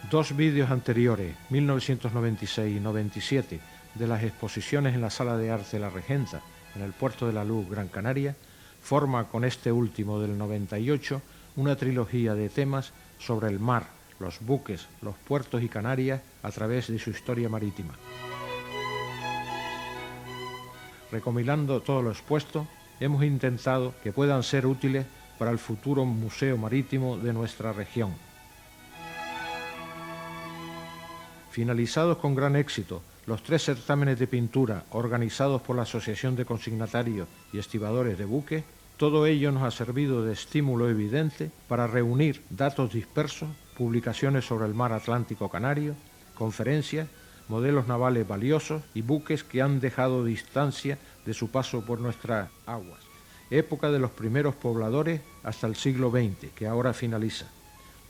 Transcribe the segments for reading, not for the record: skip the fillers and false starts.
Dos vídeos anteriores, 1996 y 97, de las exposiciones en la Sala de Arte La Regenta, en el Puerto de la Luz, Gran Canaria, forma con este último del 98 una trilogía de temas sobre el mar, los buques, los puertos y Canarias a través de su historia marítima. Recopilando todo lo expuesto, hemos intentado que puedan ser útiles para el futuro museo marítimo de nuestra región. Finalizados con gran éxito los 3 certámenes de pintura organizados por la Asociación de Consignatarios y Estibadores de Buques, todo ello nos ha servido de estímulo evidente para reunir datos dispersos, publicaciones sobre el mar Atlántico Canario, conferencias, modelos navales valiosos y buques que han dejado distancia de su paso por nuestras aguas. Época de los primeros pobladores hasta el siglo XX, que ahora finaliza.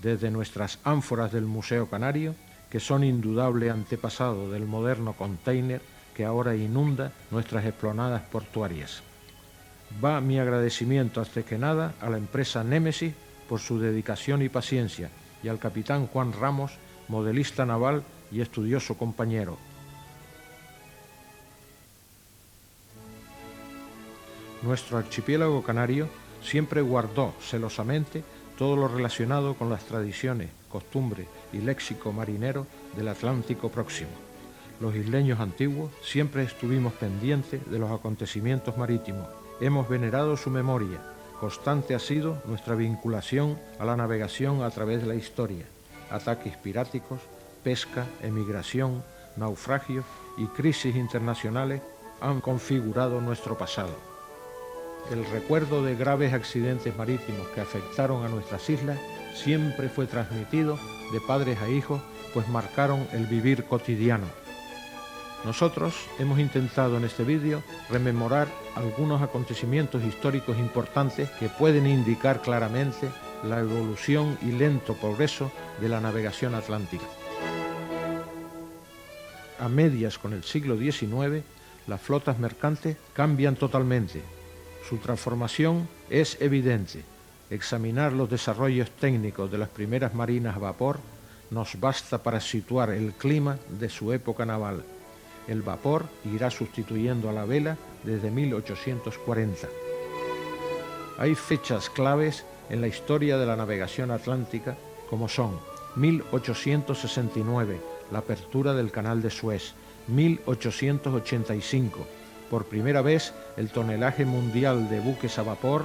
Desde nuestras ánforas del Museo Canario, que son indudable antepasado del moderno container que ahora inunda nuestras exploradas portuarias. Va mi agradecimiento antes que nada a la empresa Némesis por su dedicación y paciencia y al capitán Juan Ramos, modelista naval y estudioso compañero. Nuestro archipiélago canario siempre guardó celosamente todo lo relacionado con las tradiciones, costumbres y léxico marinero del Atlántico próximo. Los isleños antiguos siempre estuvimos pendientes de los acontecimientos marítimos. Hemos venerado su memoria. Constante ha sido nuestra vinculación a la navegación a través de la historia. Ataques piráticos, pesca, emigración, naufragios y crisis internacionales han configurado nuestro pasado. El recuerdo de graves accidentes marítimos que afectaron a nuestras islas siempre fue transmitido de padres a hijos, pues marcaron el vivir cotidiano. Nosotros hemos intentado en este vídeo rememorar algunos acontecimientos históricos importantes que pueden indicar claramente la evolución y lento progreso de la navegación atlántica. A medias con el siglo XIX, las flotas mercantes cambian totalmente. Su transformación es evidente. Examinar los desarrollos técnicos de las primeras marinas a vapor nos basta para situar el clima de su época naval. El vapor irá sustituyendo a la vela desde 1840. Hay fechas claves en la historia de la navegación atlántica, como son 1869, la apertura del Canal de Suez, 1885, por primera vez el tonelaje mundial de buques a vapor,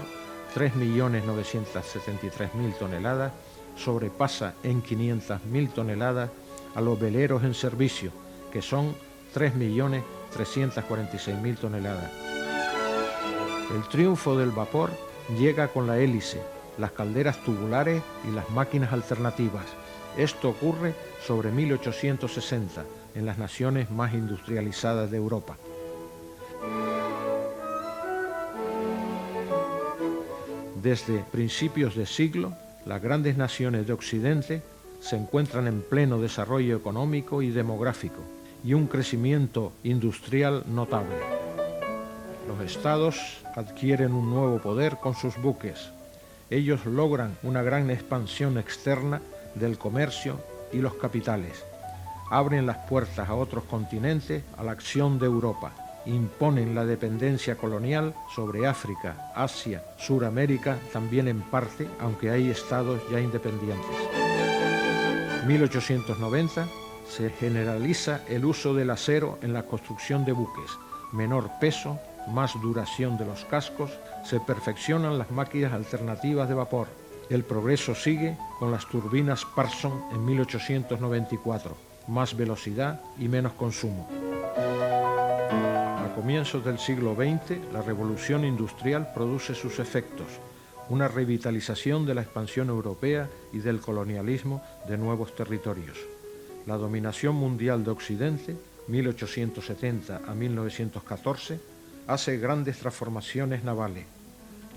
3.973.000 toneladas, sobrepasa en 500.000 toneladas a los veleros en servicio, que son 3.346.000 toneladas. El triunfo del vapor llega con la hélice, las calderas tubulares y las máquinas alternativas. Esto ocurre sobre 1860, en las naciones más industrializadas de Europa. Desde principios de siglo, las grandes naciones de Occidente se encuentran en pleno desarrollo económico y demográfico y un crecimiento industrial notable. Los estados adquieren un nuevo poder con sus buques. Ellos logran una gran expansión externa del comercio y los capitales. Abren las puertas a otros continentes a la acción de Europa. Imponen la dependencia colonial sobre África, Asia, Suramérica, también en parte, aunque hay estados ya independientes. 1890 se generaliza el uso del acero en la construcción de buques, menor peso, más duración de los cascos, se perfeccionan las máquinas alternativas de vapor. El progreso sigue con las turbinas Parsons en 1894, más velocidad y menos consumo. A comienzos del siglo XX, la revolución industrial produce sus efectos, una revitalización de la expansión europea y del colonialismo de nuevos territorios. La dominación mundial de Occidente, 1870 a 1914, hace grandes transformaciones navales.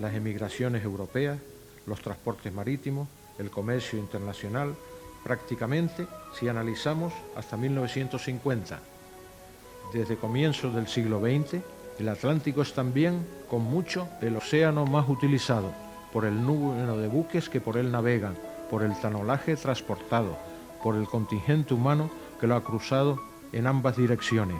Las emigraciones europeas, los transportes marítimos, el comercio internacional, prácticamente, si analizamos, hasta 1950. Desde comienzos del siglo XX, el Atlántico es también, con mucho, el océano más utilizado, por el número de buques que por él navegan, por el tonelaje transportado, por el contingente humano que lo ha cruzado en ambas direcciones.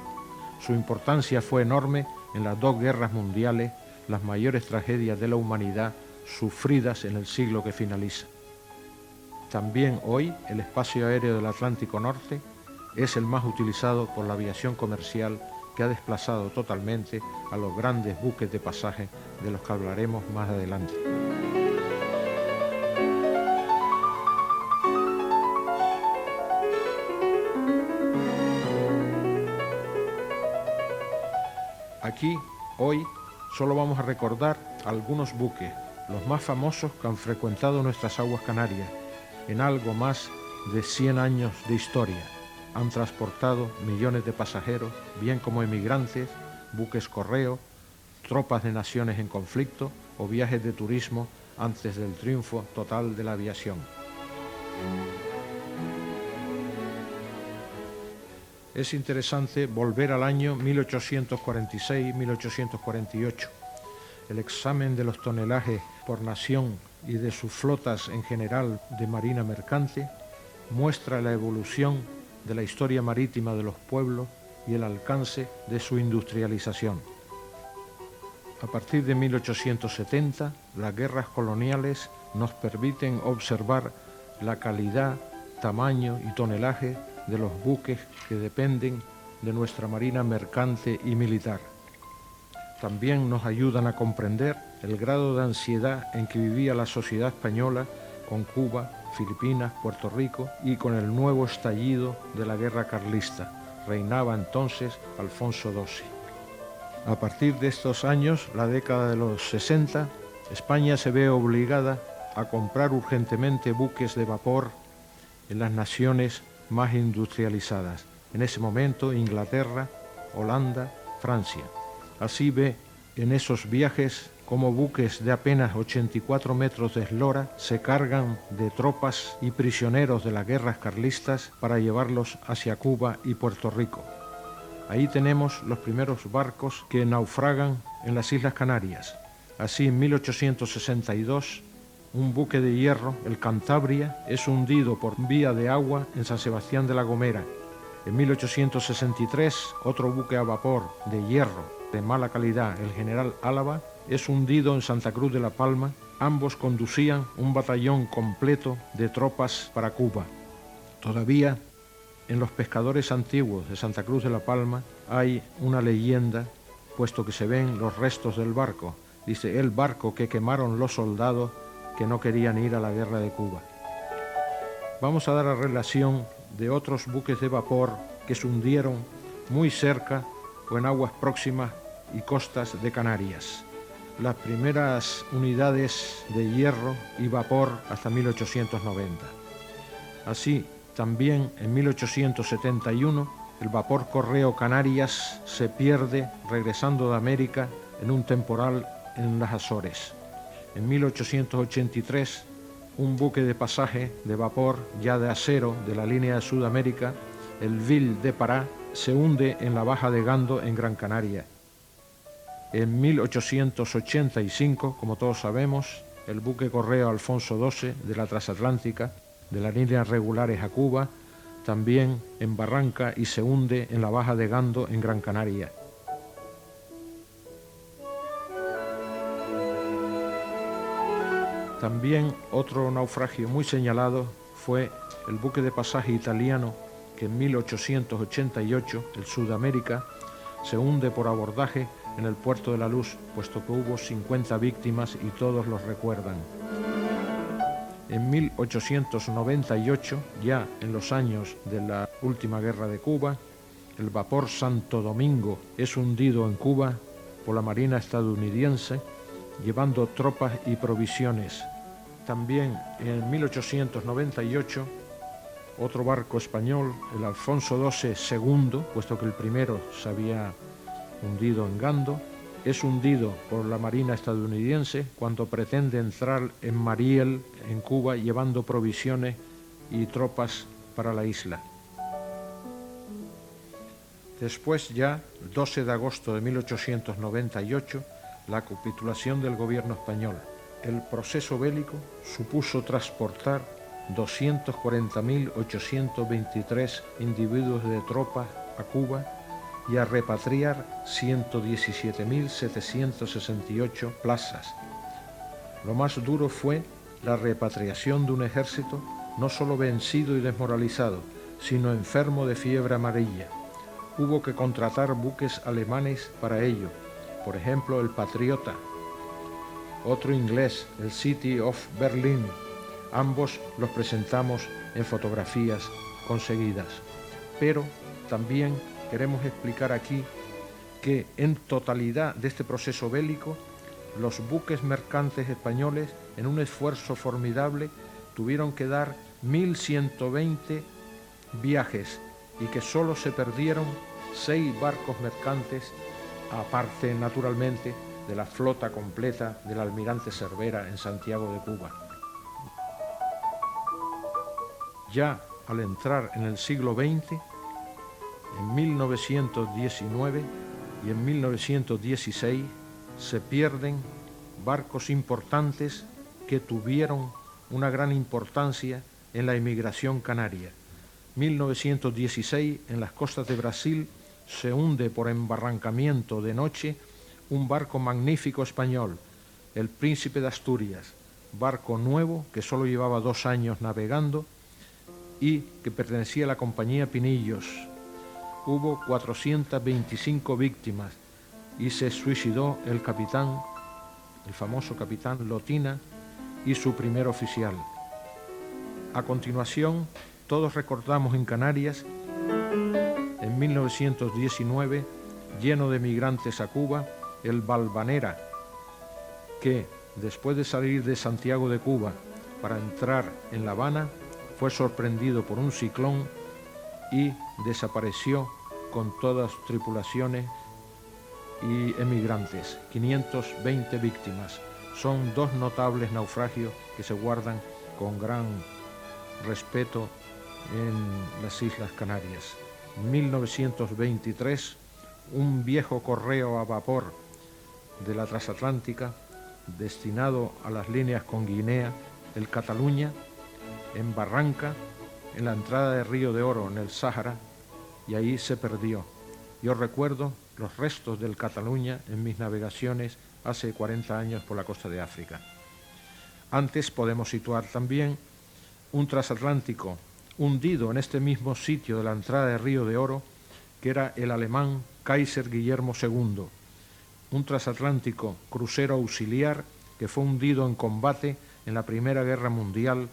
Su importancia fue enorme en las dos guerras mundiales, las mayores tragedias de la humanidad sufridas en el siglo que finaliza. También hoy el espacio aéreo del Atlántico Norte es el más utilizado por la aviación comercial, que ha desplazado totalmente a los grandes buques de pasaje de los que hablaremos más adelante. Aquí, hoy, solo vamos a recordar algunos buques, los más famosos que han frecuentado nuestras aguas canarias, en algo más de 100 años de historia. Han transportado millones de pasajeros, bien como emigrantes, buques correo, tropas de naciones en conflicto o viajes de turismo antes del triunfo total de la aviación. Es interesante volver al año 1846-1848. El examen de los tonelajes por nación y de sus flotas en general de marina mercante muestra la evolución de la historia marítima de los pueblos y el alcance de su industrialización. A partir de 1870, las guerras coloniales nos permiten observar la calidad, tamaño y tonelaje de los buques que dependen de nuestra marina mercante y militar. También nos ayudan a comprender el grado de ansiedad en que vivía la sociedad española con Cuba, Filipinas, Puerto Rico y con el nuevo estallido de la guerra carlista. Reinaba entonces Alfonso XII. A partir de estos años, la década de los 60, España se ve obligada a comprar urgentemente buques de vapor en las naciones más industrializadas. En ese momento, Inglaterra, Holanda, Francia. Así ve en esos viajes como buques de apenas 84 metros de eslora se cargan de tropas y prisioneros de las guerras carlistas para llevarlos hacia Cuba y Puerto Rico. Ahí tenemos los primeros barcos que naufragan en las Islas Canarias. Así, en 1862, un buque de hierro, el Cantabria, es hundido por vía de agua en San Sebastián de la Gomera. En 1863, otro buque a vapor de hierro de mala calidad, el General Álava, es hundido en Santa Cruz de la Palma. Ambos conducían un batallón completo de tropas para Cuba. Todavía en los pescadores antiguos de Santa Cruz de la Palma hay una leyenda, puesto que se ven los restos del barco. Dice, el barco que quemaron los soldados que no querían ir a la guerra de Cuba. Vamos a dar a relación de otros buques de vapor que se hundieron muy cerca o en aguas próximas y costas de Canarias. Las primeras unidades de hierro y vapor hasta 1890. Así, también en 1871, el vapor Correo Canarias se pierde regresando de América en un temporal en las Azores. En 1883, un buque de pasaje de vapor ya de acero de la línea de Sudamérica, el Ville de Pará, se hunde en la Baja de Gando en Gran Canaria. En 1885, como todos sabemos, el buque Correo Alfonso XII de la Transatlántica, de las líneas regulares a Cuba, también en Barranca y se hunde en la Baja de Gando en Gran Canaria. También otro naufragio muy señalado fue el buque de pasaje italiano que en 1888, el Sudamérica, se hunde por abordaje en el Puerto de la Luz, puesto que hubo 50 víctimas y todos los recuerdan. En 1898, ya en los años de la última guerra de Cuba, el vapor Santo Domingo es hundido en Cuba por la Marina estadounidense, llevando tropas y provisiones. También en 1898, otro barco español, el Alfonso XII II, puesto que el primero se había hundido en Gando, es hundido por la Marina estadounidense cuando pretende entrar en Mariel, en Cuba, llevando provisiones y tropas para la isla. Después ya, el 12 de agosto de 1898, la capitulación del gobierno español. El proceso bélico supuso transportar 240.823 individuos de tropas a Cuba y a repatriar 117.768 plazas. Lo más duro fue la repatriación de un ejército no solo vencido y desmoralizado, sino enfermo de fiebre amarilla. Hubo que contratar buques alemanes para ello, por ejemplo el Patriota, otro inglés, el City of Berlin. Ambos los presentamos en fotografías conseguidas. Pero también queremos explicar aquí que en totalidad de este proceso bélico, los buques mercantes españoles, en un esfuerzo formidable, tuvieron que dar 1.120 viajes y que solo se perdieron 6 barcos mercantes, aparte naturalmente de la flota completa del almirante Cervera en Santiago de Cuba. Ya al entrar en el siglo XX, en 1919 y en 1916 se pierden barcos importantes que tuvieron una gran importancia en la emigración canaria. 1916, en las costas de Brasil, se hunde por embarrancamiento de noche un barco magnífico español, el Príncipe de Asturias, barco nuevo que solo llevaba 2 años navegando y que pertenecía a la compañía Pinillos. Hubo 425 víctimas y se suicidó el capitán, el famoso capitán Lotina, y su primer oficial. A continuación, todos recordamos en Canarias, en 1919, lleno de migrantes a Cuba, el Valvanera, que después de salir de Santiago de Cuba para entrar en La Habana, fue sorprendido por un ciclón y desapareció con todas sus tripulaciones y emigrantes. 520 víctimas. Son 2 notables naufragios que se guardan con gran respeto en las Islas Canarias. En 1923, un viejo correo a vapor de la transatlántica destinado a las líneas con Guinea, el Cataluña, en Barranca, en la entrada de Río de Oro, en el Sáhara, y ahí se perdió. Yo recuerdo los restos del Cataluña en mis navegaciones hace 40 años por la costa de África. Antes podemos situar también un transatlántico hundido en este mismo sitio de la entrada de Río de Oro, que era el alemán Kaiser Guillermo II, un transatlántico crucero auxiliar que fue hundido en combate en la Primera Guerra Mundial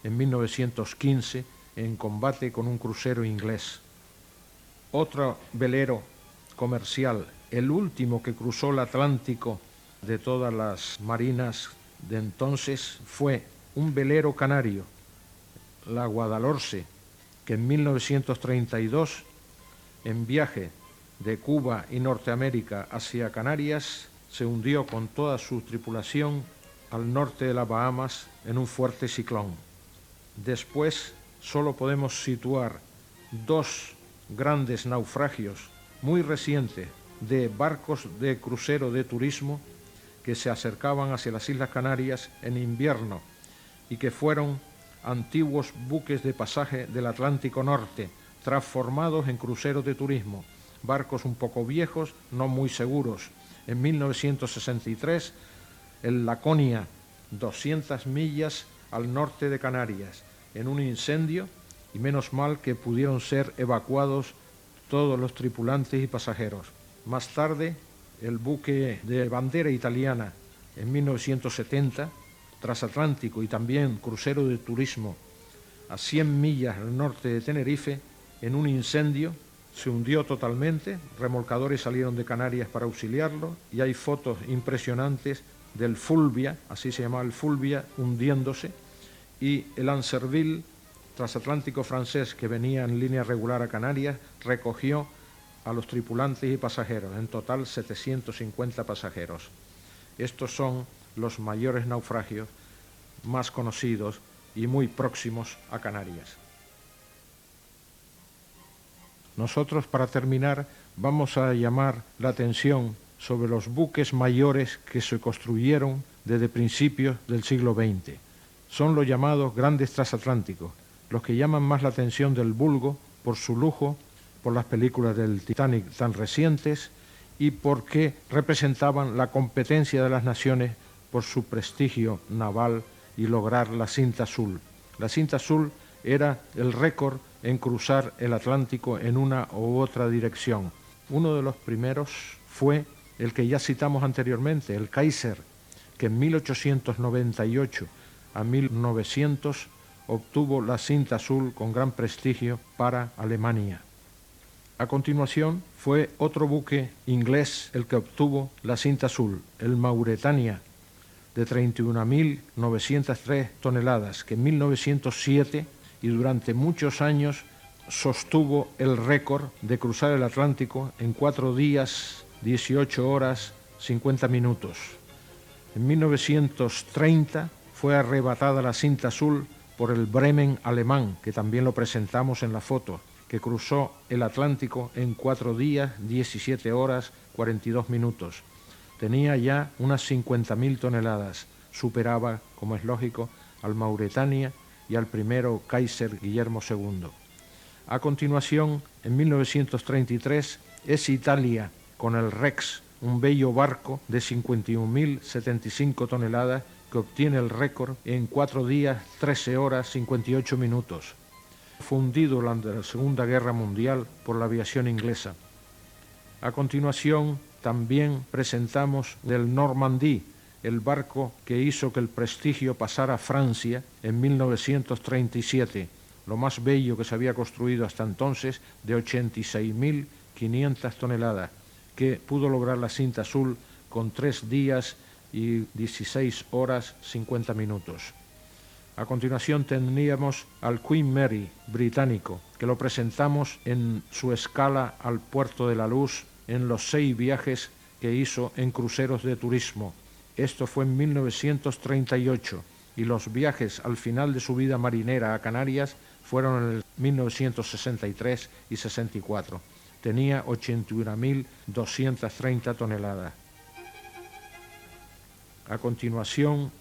en 1915, en combate con un crucero inglés. Otro velero comercial, el último que cruzó el Atlántico de todas las marinas de entonces, fue un velero canario, la Guadalhorce, que en 1932, en viaje de Cuba y Norteamérica hacia Canarias, se hundió con toda su tripulación al norte de las Bahamas en un fuerte ciclón. Después solo podemos situar 2 grandes naufragios muy recientes de barcos de crucero de turismo que se acercaban hacia las Islas Canarias en invierno y que fueron antiguos buques de pasaje del Atlántico Norte, transformados en cruceros de turismo, barcos un poco viejos, no muy seguros. En 1963, el Laconia, 200 millas al norte de Canarias, en un incendio, y menos mal que pudieron ser evacuados todos los tripulantes y pasajeros. Más tarde, el buque de bandera italiana, en 1970, transatlántico y también crucero de turismo, a 100 millas al norte de Tenerife, en un incendio, se hundió totalmente. Remolcadores salieron de Canarias para auxiliarlo y hay fotos impresionantes del Fulvia, así se llamaba el Fulvia, hundiéndose, y el Anserville, transatlántico francés que venía en línea regular a Canarias, recogió a los tripulantes y pasajeros, en total 750 pasajeros. Estos son los mayores naufragios más conocidos y muy próximos a Canarias. Nosotros, para terminar, vamos a llamar la atención sobre los buques mayores que se construyeron desde principios del siglo XX. son los llamados grandes transatlánticos, los que llaman más la atención del vulgo por su lujo, por las películas del Titanic tan recientes y porque representaban la competencia de las naciones por su prestigio naval y lograr la cinta azul. La cinta azul era el récord en cruzar el Atlántico en una u otra dirección. Uno de los primeros fue el que ya citamos anteriormente, el Kaiser, que en 1898 a 1900 obtuvo la cinta azul con gran prestigio para Alemania. A continuación fue otro buque inglés el que obtuvo la cinta azul, el Mauretania, de 31.903 toneladas, que en 1907 y durante muchos años sostuvo el récord de cruzar el Atlántico en 4 días, 18 horas, 50 minutos. En 1930 fue arrebatada la cinta azul por el Bremen alemán, que también lo presentamos en la foto, que cruzó el Atlántico en 4 días, 17 horas, 42 minutos. Tenía ya unas 50.000 toneladas. Superaba, como es lógico, al Mauretania y al primero Kaiser Guillermo II. A continuación, en 1933, es Italia, con el Rex, un bello barco de 51.075 toneladas, que obtiene el récord en 4 días, 13 horas, 58 minutos. Fundido durante la Segunda Guerra Mundial por la aviación inglesa. A continuación, también presentamos el Normandie, el barco que hizo que el prestigio pasara a Francia en 1937, lo más bello que se había construido hasta entonces, de 86.500 toneladas, que pudo lograr la cinta azul con 3 días y 16 horas 50 minutos. A continuación teníamos al Queen Mary británico, que lo presentamos en su escala al Puerto de la Luz en los 6 viajes que hizo en cruceros de turismo. Esto fue en 1938 y los viajes al final de su vida marinera a Canarias fueron en el 1963 y 64. Tenía 81.230 toneladas. A continuación,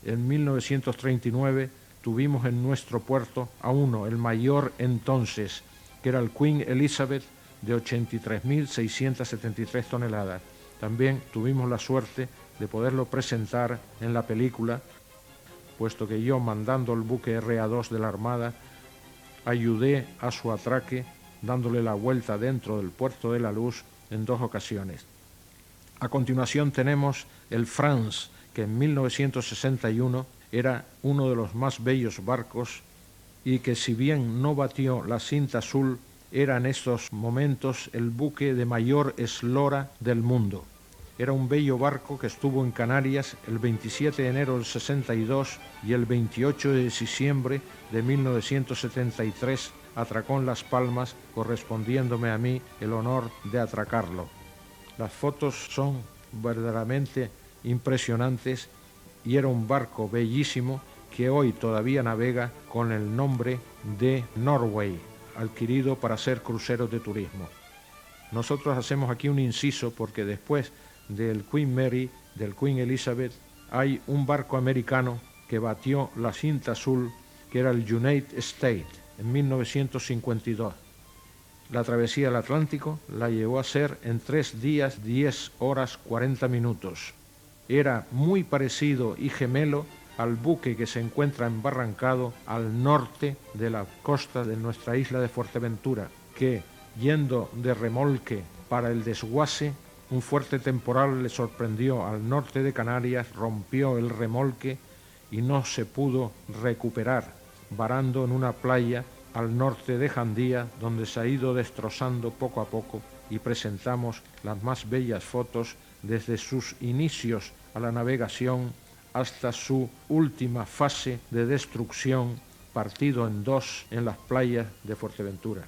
en 1939 tuvimos en nuestro puerto a uno, el mayor entonces, que era el Queen Elizabeth, de 83.673 toneladas. También tuvimos la suerte de poderlo presentar en la película, puesto que yo, mandando el buque RA2 de la Armada, ayudé a su atraque dándole la vuelta dentro del Puerto de la Luz en 2 ocasiones. A continuación tenemos el France, que en 1961 era uno de los más bellos barcos y que, si bien no batió la cinta azul, era en estos momentos el buque de mayor eslora del mundo. Era un bello barco que estuvo en Canarias el 27 de enero del 62 y el 28 de diciembre de 1973 atracó en Las Palmas, correspondiéndome a mí el honor de atracarlo. Las fotos son verdaderamente impresionantes y era un barco bellísimo que hoy todavía navega con el nombre de Norway, adquirido para hacer cruceros de turismo. Nosotros hacemos aquí un inciso porque después del Queen Mary, del Queen Elizabeth, hay un barco americano que batió la cinta azul, que era el United States, en 1952. La travesía del Atlántico la llevó a hacer en 3 días, 10 horas, 40 minutos. Era muy parecido y gemelo al buque que se encuentra embarrancado al norte de la costa de nuestra isla de Fuerteventura, que, yendo de remolque para el desguace, un fuerte temporal le sorprendió al norte de Canarias, rompió el remolque y no se pudo recuperar, varando en una playa al norte de Jandía, donde se ha ido destrozando poco a poco, y presentamos las más bellas fotos desde sus inicios a la navegación hasta su última fase de destrucción, partido en 2 en las playas de Fuerteventura.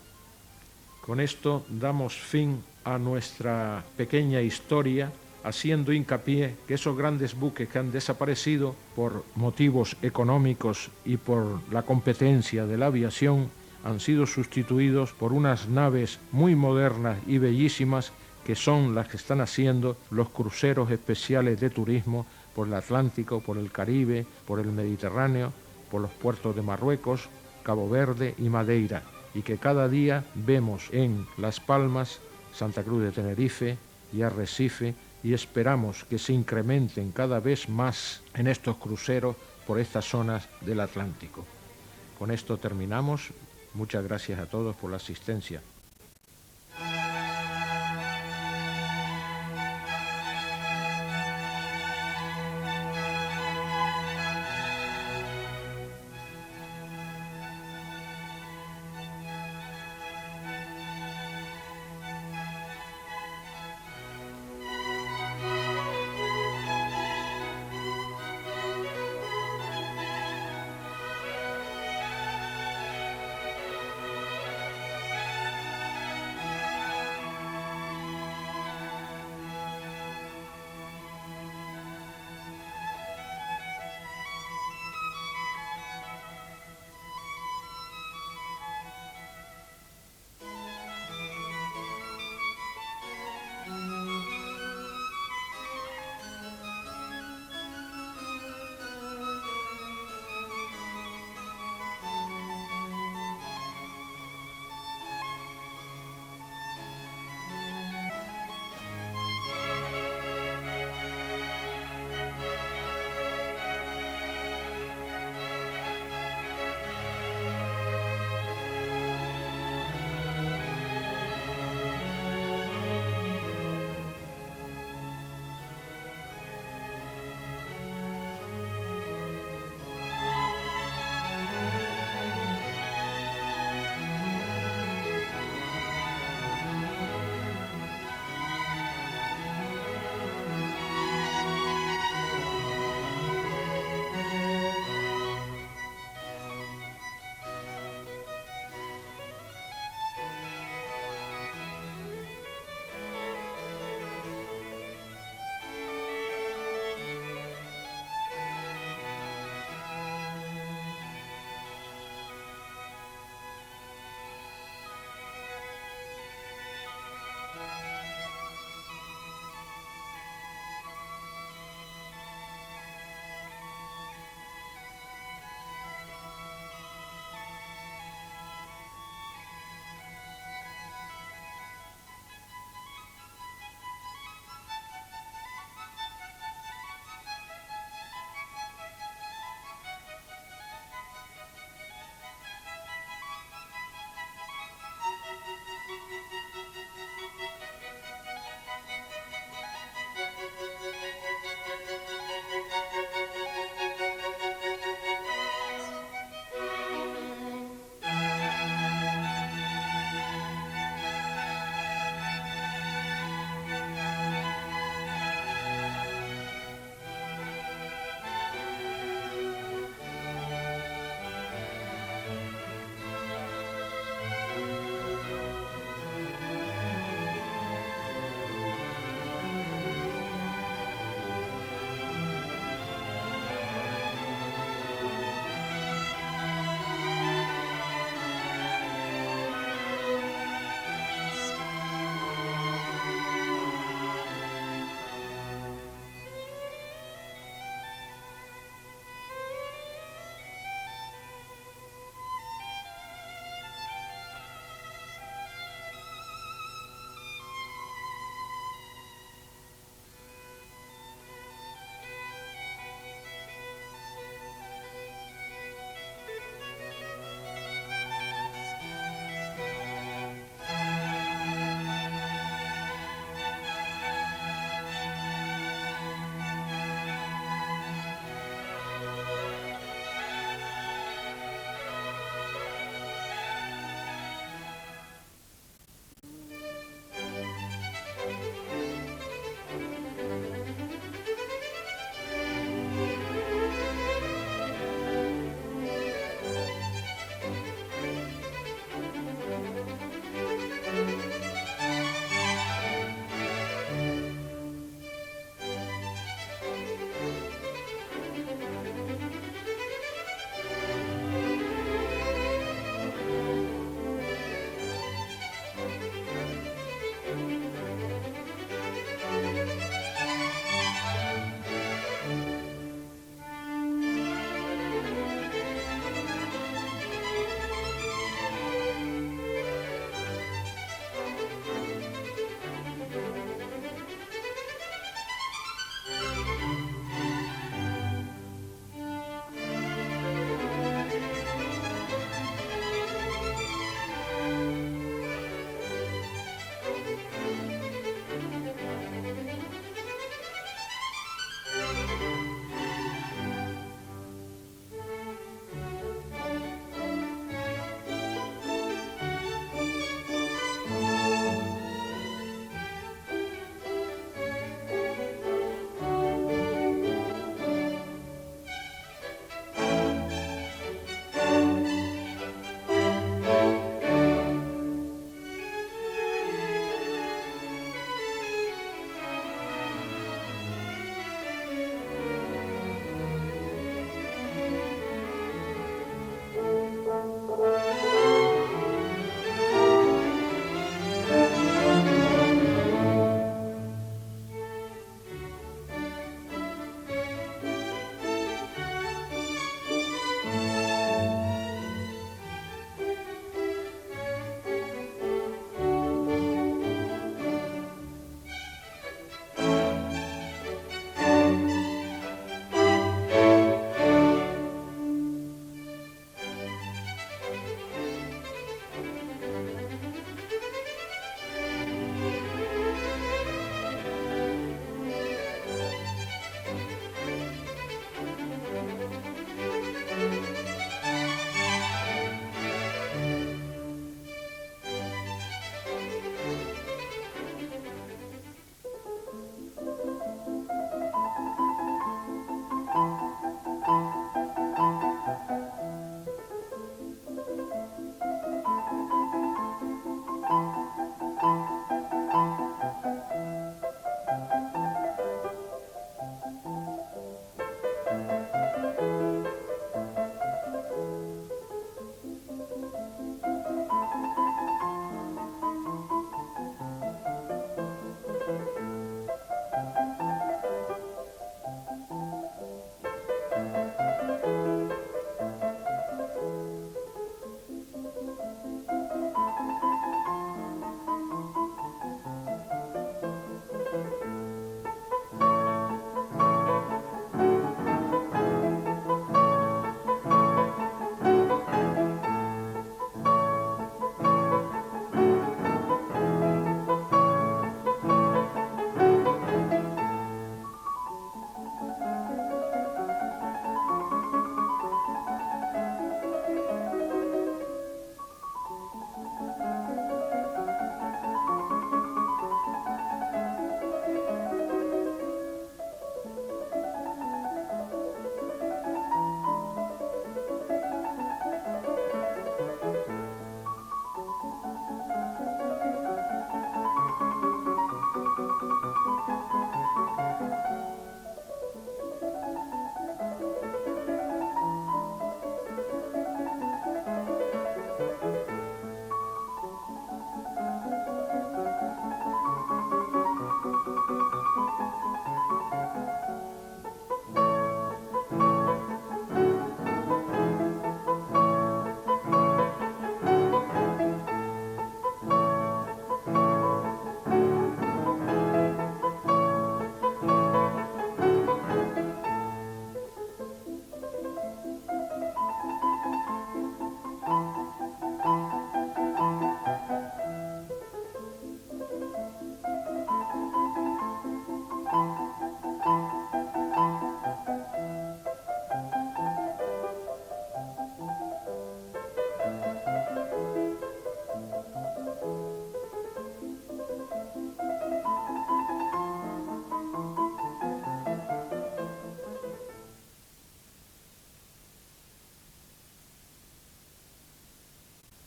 Con esto damos fin a nuestra pequeña historia, haciendo hincapié que esos grandes buques que han desaparecido por motivos económicos y por la competencia de la aviación han sido sustituidos por unas naves muy modernas y bellísimas, que son las que están haciendo los cruceros especiales de turismo por el Atlántico, por el Caribe, por el Mediterráneo por los puertos de Marruecos, Cabo Verde y Madeira, y que cada día vemos en Las Palmas, Santa Cruz de Tenerife y Arrecife, y esperamos que se incrementen cada vez más en estos cruceros por estas zonas del Atlántico. Con esto terminamos. Muchas gracias a todos por la asistencia.